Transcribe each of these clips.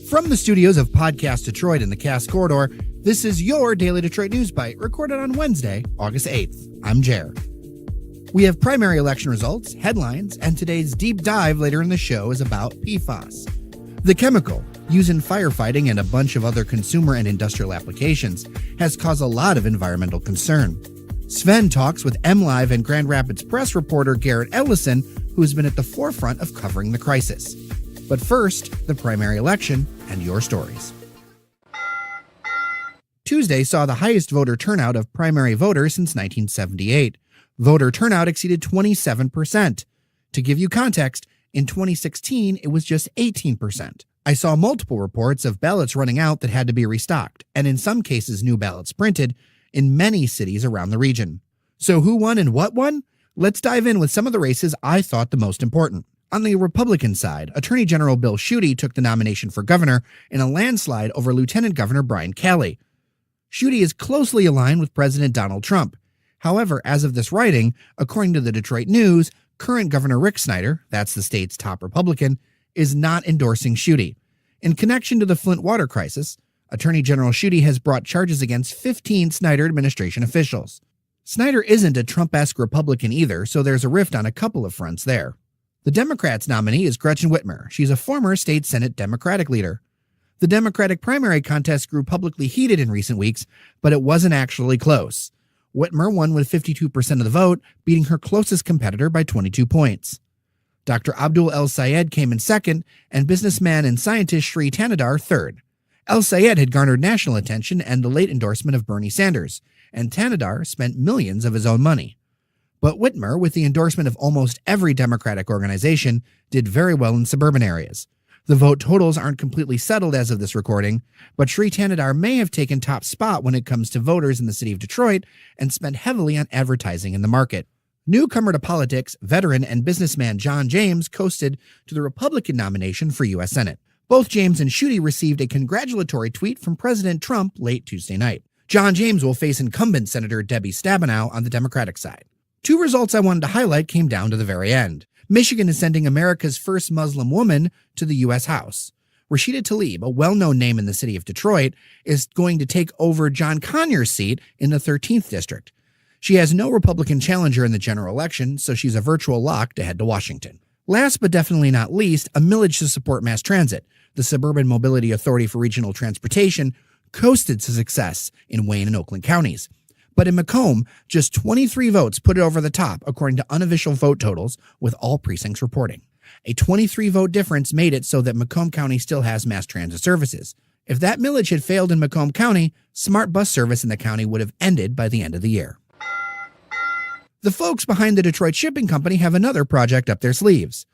From the studios of Podcast Detroit in the Cass Corridor, this is your Daily Detroit News Byte, recorded on Wednesday, August 8th. I'm Jer. We have primary election results, headlines, and today's deep dive later in the show is about PFAS. The chemical, used in firefighting and a bunch of other consumer and industrial applications, has caused a lot of environmental concern. Sven talks with MLIVE and Grand Rapids Press reporter Garret Ellison, who has been at the forefront of covering the crisis. But first, the primary election and your stories. Tuesday saw the highest voter turnout of primary voters since 1978. Voter turnout exceeded 27%. To give you context, in 2016, it was just 18%. I saw multiple reports of ballots running out that had to be restocked, and in some cases new ballots printed, in many cities around the region. So who won and what won? Let's dive in with some of the races I thought the most important. On the Republican side, Attorney General Bill Schuette took the nomination for governor in a landslide over Lieutenant Governor Brian Calley. Schuette is closely aligned with President Donald Trump. However, as of this writing, according to the Detroit News, current Governor Rick Snyder, that's the state's top Republican, is not endorsing Schuette. In connection to the Flint water crisis, Attorney General Schuette has brought charges against 15 Snyder administration officials. Snyder isn't a Trump-esque Republican either, so there's a rift on a couple of fronts there. The Democrats' nominee is Gretchen Whitmer. She's a former state Senate Democratic leader. The Democratic primary contest grew publicly heated in recent weeks, but it wasn't actually close. Whitmer won with 52% of the vote, beating her closest competitor by 22 points. Dr. Abdul El Sayed came in second, and businessman and scientist Sri Tanadar third. El Sayed had garnered national attention and the late endorsement of Bernie Sanders, and Tanadar spent millions of his own money. But Whitmer, with the endorsement of almost every Democratic organization, did very well in suburban areas. The vote totals aren't completely settled as of this recording, but Sri Tanadar may have taken top spot when it comes to voters in the city of Detroit and spent heavily on advertising in the market. Newcomer to politics, veteran and businessman John James coasted to the Republican nomination for U.S. Senate. Both James and Schuette received a congratulatory tweet from President Trump late Tuesday night. John James will face incumbent Senator Debbie Stabenow on the Democratic side. Two results I wanted to highlight came down to the very end. Michigan is sending America's first Muslim woman to the U.S. House. Rashida Tlaib, a well-known name in the city of Detroit, is going to take over John Conyers' seat in the 13th District. She has no Republican challenger in the general election, so she's a virtual lock to head to Washington. Last but definitely not least, a millage to support mass transit. The Suburban Mobility Authority for Regional Transportation coasted to success in Wayne and Oakland counties. But in Macomb, just 23 votes put it over the top, according to unofficial vote totals, with all precincts reporting. A 23-vote difference made it so that Macomb County still has mass transit services. If that millage had failed in Macomb County, smart bus service in the county would have ended by the end of the year. The folks behind the Detroit Shipping Company have another project up their sleeves.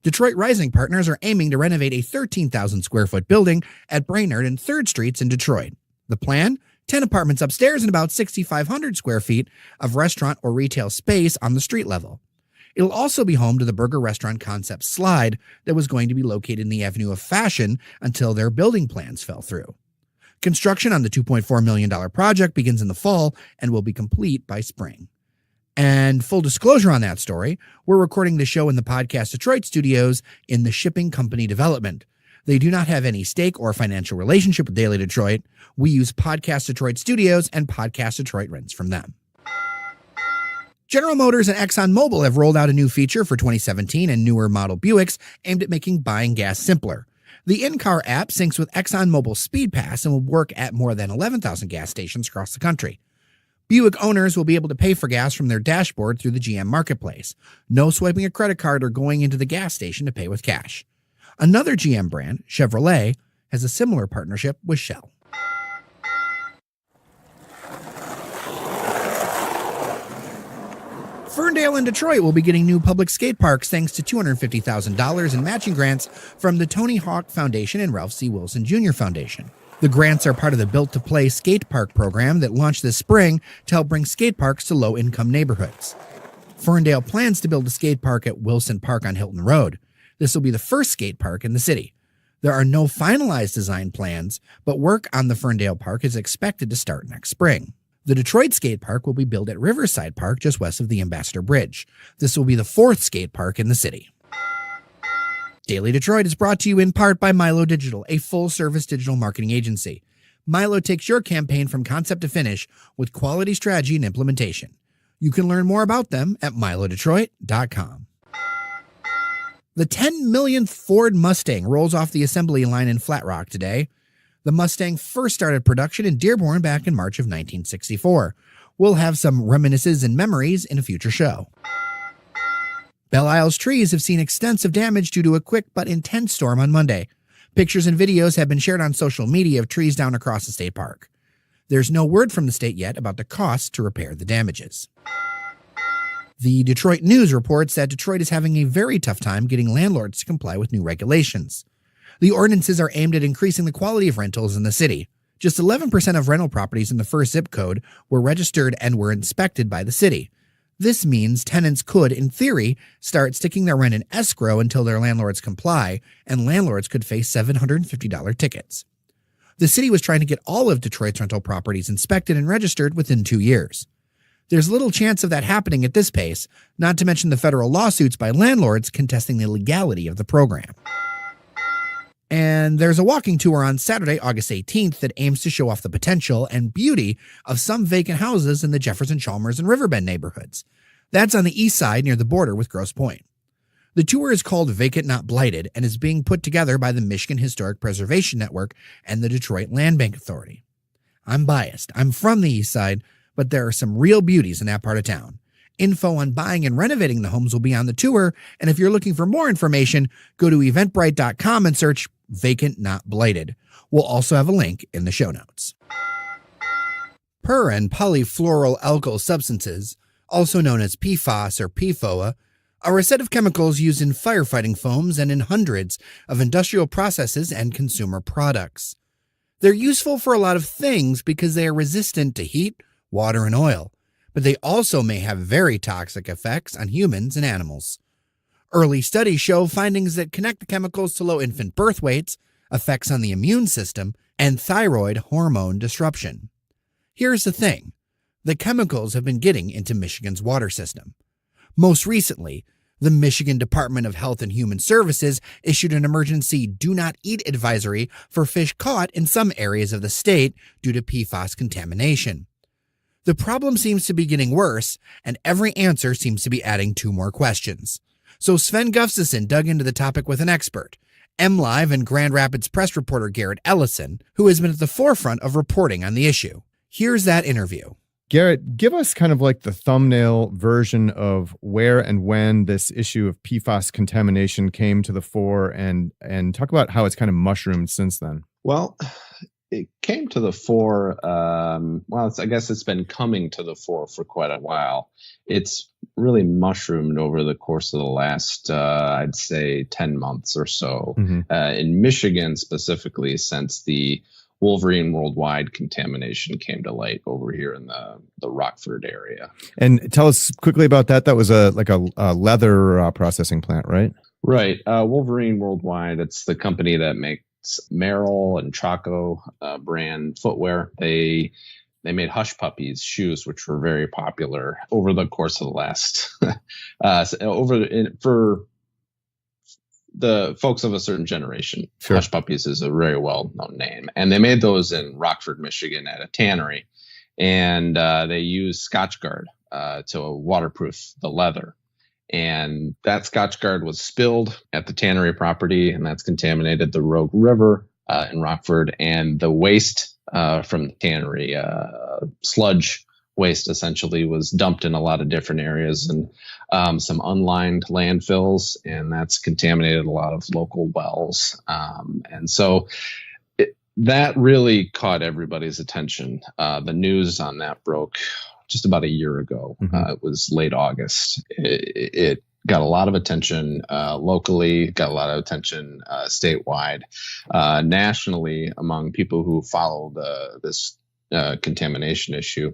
Detroit Rising Partners are aiming to renovate a 13,000-square-foot building at Brainerd and 3rd Streets in Detroit. The plan? 10 apartments upstairs and about 6,500 square feet of restaurant or retail space on the street level. It'll also be home to the burger restaurant concept Slide that was going to be located in the Avenue of Fashion until their building plans fell through. Construction on the $2.4 million project begins in the fall and will be complete by spring. And full disclosure on that story, we're recording the show in the Podcast Detroit studios in the shipping company development. They do not have any stake or financial relationship with Daily Detroit. We use Podcast Detroit studios and Podcast Detroit rents from them. General Motors and ExxonMobil have rolled out a new feature for 2017 and newer model Buicks aimed at making buying gas simpler. The in-car app syncs with ExxonMobil's Speed Pass and will work at more than 11,000 gas stations across the country. Buick owners will be able to pay for gas from their dashboard through the GM Marketplace. No swiping a credit card or going into the gas station to pay with cash. Another GM brand, Chevrolet, has a similar partnership with Shell. Ferndale and Detroit will be getting new public skate parks thanks to $250,000 in matching grants from the Tony Hawk Foundation and Ralph C. Wilson Jr. Foundation. The grants are part of the Built to Play skate park program that launched this spring to help bring skate parks to low-income neighborhoods. Ferndale plans to build a skate park at Wilson Park on Hilton Road. This will be the first skate park in the city. There are no finalized design plans, but work on the Ferndale Park is expected to start next spring. The Detroit skate park will be built at Riverside Park just west of the Ambassador Bridge. This will be the 4th skate park in the city. Daily Detroit is brought to you in part by Milo Digital, a full-service digital marketing agency. Milo takes your campaign from concept to finish with quality strategy and implementation. You can learn more about them at milodetroit.com. The 10 millionth Ford Mustang rolls off the assembly line in Flat Rock today. The Mustang first started production in Dearborn back in March of 1964. We'll have some reminiscences and memories in a future show. Belle Isle's trees have seen extensive damage due to a quick but intense storm on Monday. Pictures and videos have been shared on social media of trees down across the state park. There's no word from the state yet about the costs to repair the damages. The Detroit News reports that Detroit is having a very tough time getting landlords to comply with new regulations. The ordinances are aimed at increasing the quality of rentals in the city. Just 11% of rental properties in the first zip code were registered and were inspected by the city. This means tenants could, in theory, start sticking their rent in escrow until their landlords comply, and landlords could face $750 tickets. The city was trying to get all of Detroit's rental properties inspected and registered within 2 years. There's little chance of that happening at this pace, not to mention the federal lawsuits by landlords contesting the legality of the program. And there's a walking tour on Saturday, August 18th that aims to show off the potential and beauty of some vacant houses in the Jefferson, Chalmers, and Riverbend neighborhoods. That's on the east side near the border with Grosse Pointe. The tour is called Vacant Not Blighted and is being put together by the Michigan Historic Preservation Network and the Detroit Land Bank Authority. I'm biased. I'm from the east side, but there are some real beauties in that part of town. Info on buying and renovating the homes will be on the tour, and if you're looking for more information, go to eventbrite.com and search Vacant Not Blighted. We'll also have a link in the show notes. Per- and polyfluoroalkyl substances, also known as PFAS or PFOA, are a set of chemicals used in firefighting foams and in hundreds of industrial processes and consumer products. They're useful for a lot of things because they are resistant to heat, water, and oil, but they also may have very toxic effects on humans and animals. Early studies show findings that connect the chemicals to low infant birth weights, effects on the immune system, and thyroid hormone disruption. Here's the thing. The chemicals have been getting into Michigan's water system. Most recently, the Michigan Department of Health and Human Services issued an emergency do not eat advisory for fish caught in some areas of the state due to PFAS contamination. The problem seems to be getting worse, and every answer seems to be adding 2 more questions. So Sven Gustafson dug into the topic with an expert, MLIVE and Grand Rapids press reporter Garret Ellison, who has been at the forefront of reporting on the issue. Here's that interview. Garret, give us kind of like the thumbnail version of where and when this issue of PFAS contamination came to the fore, and talk about how it's kind of mushroomed since then. Well, it came to the fore. I guess it's been coming to the fore for quite a while. It's really mushroomed over the course of the last, I'd say, 10 months or so. In Michigan specifically, since the Wolverine Worldwide contamination came to light over here in the Rockford area. And tell us quickly about that. That was a leather processing plant, right? Right. Wolverine Worldwide, it's the company that makes Merrill and Chaco brand footwear. They made Hush Puppies shoes, which were very popular over the course of the last for the folks of a certain generation. Sure. Hush Puppies is a very well-known name, and they made those in Rockford, Michigan, at a tannery, and they used Scotchgard to waterproof the leather. And that Scotchgard was spilled at the tannery property, and that's contaminated the Rogue River in Rockford. And the waste from the tannery, sludge waste essentially, was dumped in a lot of different areas and some unlined landfills, and that's contaminated a lot of local wells. And so that really caught everybody's attention. The news on that broke just about a year ago. It was late August. It got a lot of attention locally, got a lot of attention statewide, nationally among people who follow this contamination issue.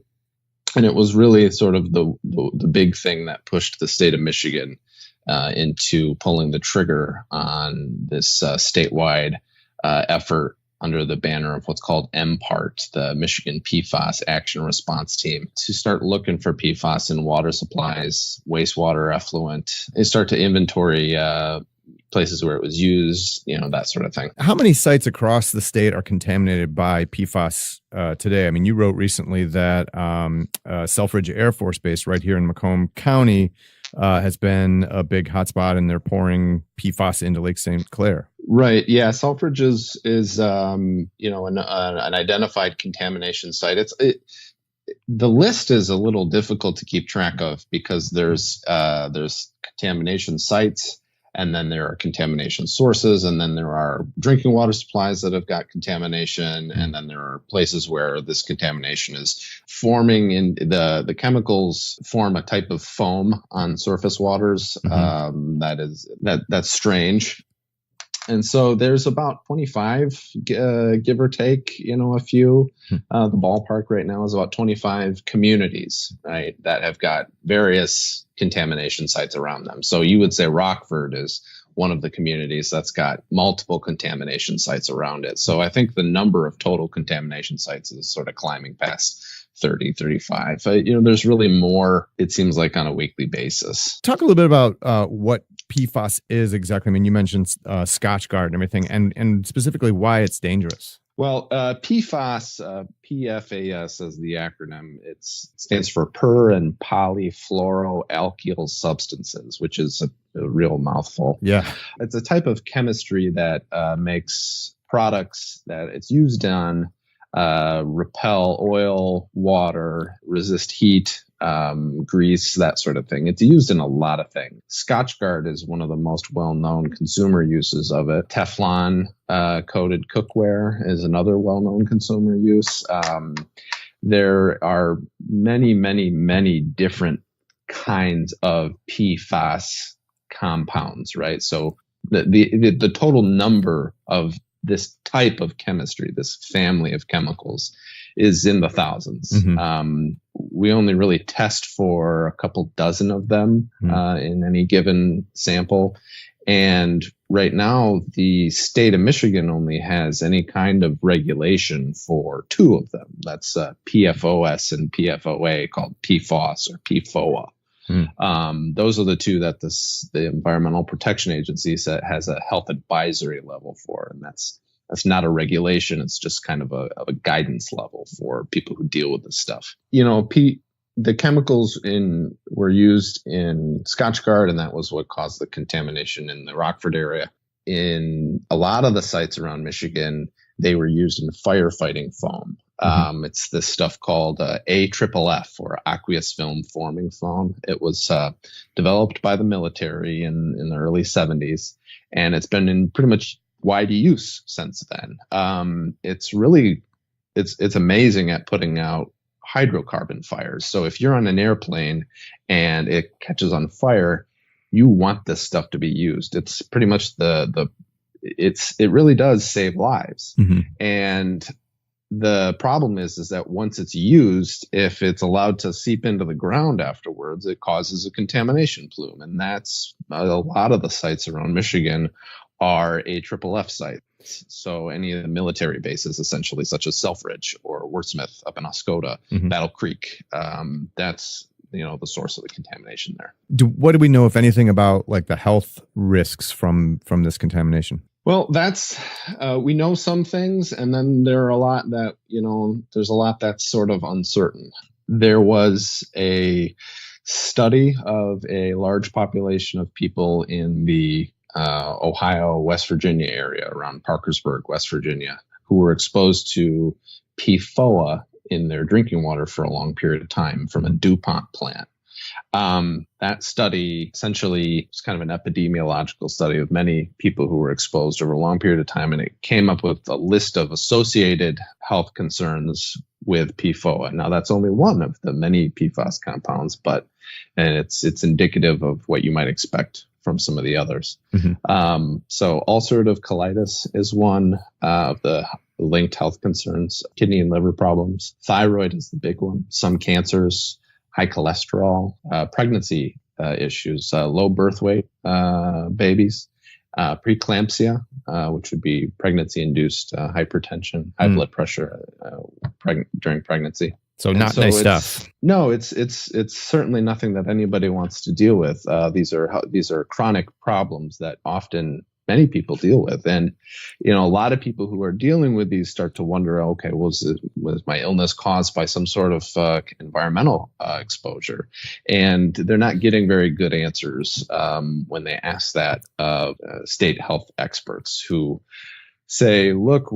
And it was really sort of the big thing that pushed the state of Michigan into pulling the trigger on this statewide effort under the banner of what's called MPART, the Michigan PFAS Action Response Team, to start looking for PFAS in water supplies, wastewater effluent. They start to inventory places where it was used, that sort of thing. How many sites across the state are contaminated by PFAS today? I mean, you wrote recently that Selfridge Air Force Base right here in Macomb County has been a big hotspot, and they're pouring PFAS into Lake St. Clair. Right. Yeah. Selfridge is an identified contamination site. The list is a little difficult to keep track of because there's contamination sites, and then there are contamination sources, and then there are drinking water supplies that have got contamination, and then there are places where this contamination is forming in the chemicals form a type of foam on surface waters. That's strange. And so there's about 25, give or take, a few. The ballpark right now is about 25 communities, right, that have got various contamination sites around them. So you would say Rockford is one of the communities that's got multiple contamination sites around it. So I think the number of total contamination sites is sort of climbing past 30, 35. There's really more, it seems like, on a weekly basis. Talk a little bit about what PFAS is exactly. I mean, you mentioned Scotchgard and everything, and specifically why it's dangerous. Well, PFAS, PFAS is the acronym. It stands for per and polyfluoroalkyl substances, which is a real mouthful. Yeah. It's a type of chemistry that makes products that it's used on repel oil, water, resist heat, grease, that sort of thing. It's used in a lot of things. Scotchgard is one of the most well-known consumer uses of it. Teflon coated cookware is another well-known consumer use. There are many, many, many different kinds of PFAS compounds, right? So the total number of this type of chemistry, this family of chemicals, is in the thousands. We only really test for a couple dozen of them in any given sample. And right now, the state of Michigan only has any kind of regulation for two of them. That's PFOS and PFOA, called PFAS or PFOA. Those are the two that the Environmental Protection Agency has a health advisory level for, and that's not a regulation. It's just kind of a guidance level for people who deal with this stuff. The chemicals were used in Scotchgard, and that was what caused the contamination in the Rockford area. In a lot of the sites around Michigan, they were used in firefighting foam. It's this stuff called AFFF, or aqueous film forming foam. It was developed by the military in the early 70s, and it's been in pretty much wide use since then. It's amazing at putting out hydrocarbon fires. So if you're on an airplane and it catches on fire, you want this stuff to be used. It's pretty much it really does save lives. And the problem is that once it's used, if it's allowed to seep into the ground afterwards, it causes a contamination plume. And that's a lot of the sites around Michigan are AFFF sites. So any of the military bases, essentially, such as Selfridge or Wordsmith up in Oscoda, Battle Creek, that's the source of the contamination there. What do we know, if anything, about like the health risks from this contamination? Well, we know some things, and then there are a lot that, there's a lot that's sort of uncertain. There was a study of a large population of people in the Ohio, West Virginia area around Parkersburg, West Virginia, who were exposed to PFOA in their drinking water for a long period of time from a DuPont plant. That study essentially was kind of an epidemiological study of many people who were exposed over a long period of time, and it came up with a list of associated health concerns with PFOA. Now, that's only one of the many PFAS compounds, and it's indicative of what you might expect from some of the others. So ulcerative colitis is one of the linked health concerns. Kidney and liver problems. Thyroid is the big one. Some cancers, high cholesterol, pregnancy issues, low birth weight babies, preeclampsia, which would be pregnancy-induced hypertension, high blood pressure during pregnancy. So not nice stuff. No, it's certainly nothing that anybody wants to deal with. These are chronic problems that often many people deal with. And, a lot of people who are dealing with these start to wonder, okay, was my illness caused by some sort of environmental exposure? And they're not getting very good answers when they ask that state health experts who say, look,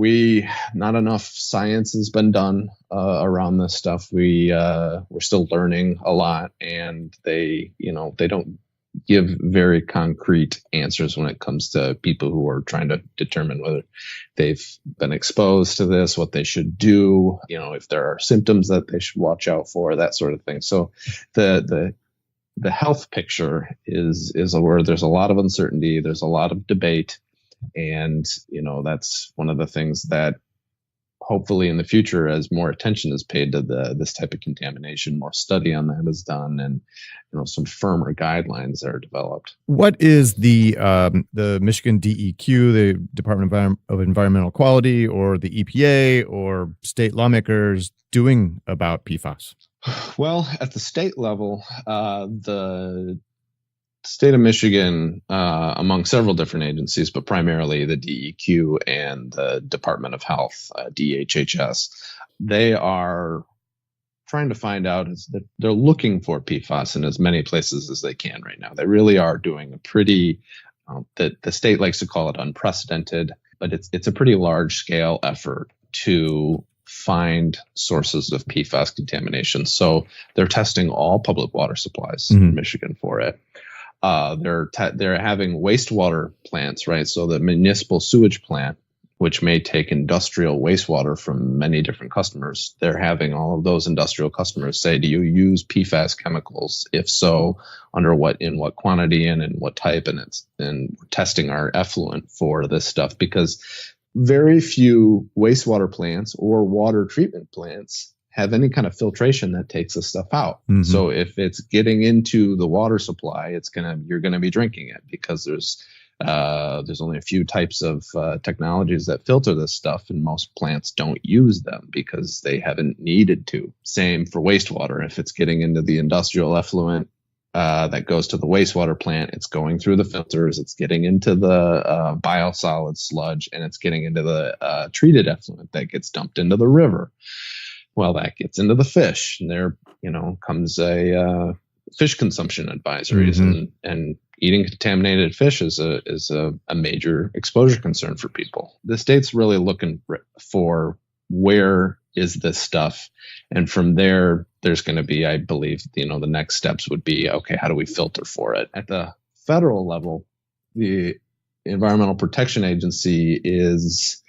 not enough science has been done around this stuff. We're still learning a lot, and they don't give very concrete answers when it comes to people who are trying to determine whether they've been exposed to this, what they should do, if there are symptoms that they should watch out for, that sort of thing. So the health picture is where there's a lot of uncertainty, there's a lot of debate, and that's one of the things that hopefully in the future, as more attention is paid to this type of contamination, more study on that is done, and some firmer guidelines are developed. What is the Michigan DEQ, the Department of Environmental Quality, or the EPA, or state lawmakers doing about PFAS? Well, at the state level, the state of Michigan, among several different agencies, but primarily the DEQ and the Department of Health, DHHS, they are trying to find out is that they're looking for PFAS in as many places as they can right now. They really are doing a pretty, the state likes to call it unprecedented, but it's a pretty large scale effort to find sources of PFAS contamination. So they're testing all public water supplies in Michigan for it. They're having wastewater plants, right? So the municipal sewage plant, which may take industrial wastewater from many different customers, they're having all of those industrial customers say, do you use PFAS chemicals? If so, in what quantity and in what type? And we're testing our effluent for this stuff, because very few wastewater plants or water treatment plants have any kind of filtration that takes this stuff out. Mm-hmm. So if it's getting into the water supply, you're gonna be drinking it, because there's only a few types of technologies that filter this stuff, and most plants don't use them because they haven't needed to. Same for wastewater. If it's getting into the industrial effluent that goes to the wastewater plant, it's going through the filters, it's getting into the biosolid sludge, and it's getting into the treated effluent that gets dumped into the river. Well, that gets into the fish, and there, comes a fish consumption advisories, and eating contaminated fish is a major exposure concern for people. The state's really looking for where is this stuff, and from there, there's going to be, I believe, the next steps would be, okay, how do we filter for it? At the federal level, the Environmental Protection Agency is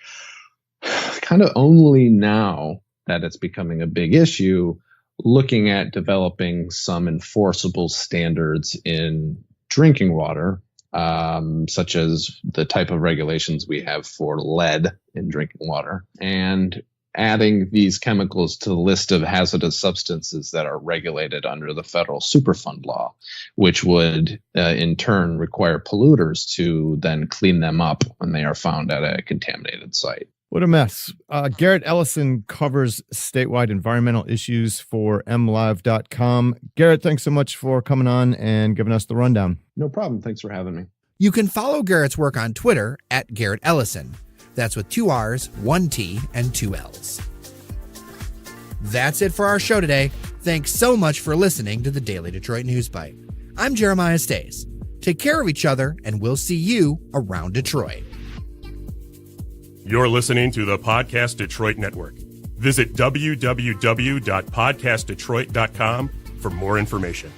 kind of only now that it's becoming a big issue, looking at developing some enforceable standards in drinking water, such as the type of regulations we have for lead in drinking water, and adding these chemicals to the list of hazardous substances that are regulated under the federal Superfund law, which would in turn require polluters to then clean them up when they are found at a contaminated site. What a mess. Garret Ellison covers statewide environmental issues for MLive.com. Garret, thanks so much for coming on and giving us the rundown. No problem. Thanks for having me. You can follow Garrett's work on Twitter at Garret Ellison. That's with 2 R's, 1 T, and 2 L's. That's it for our show today. Thanks so much for listening to the Daily Detroit News Byte. I'm Jeremiah Stays. Take care of each other, and we'll see you around Detroit. You're listening to the Podcast Detroit Network. Visit www.podcastdetroit.com for more information.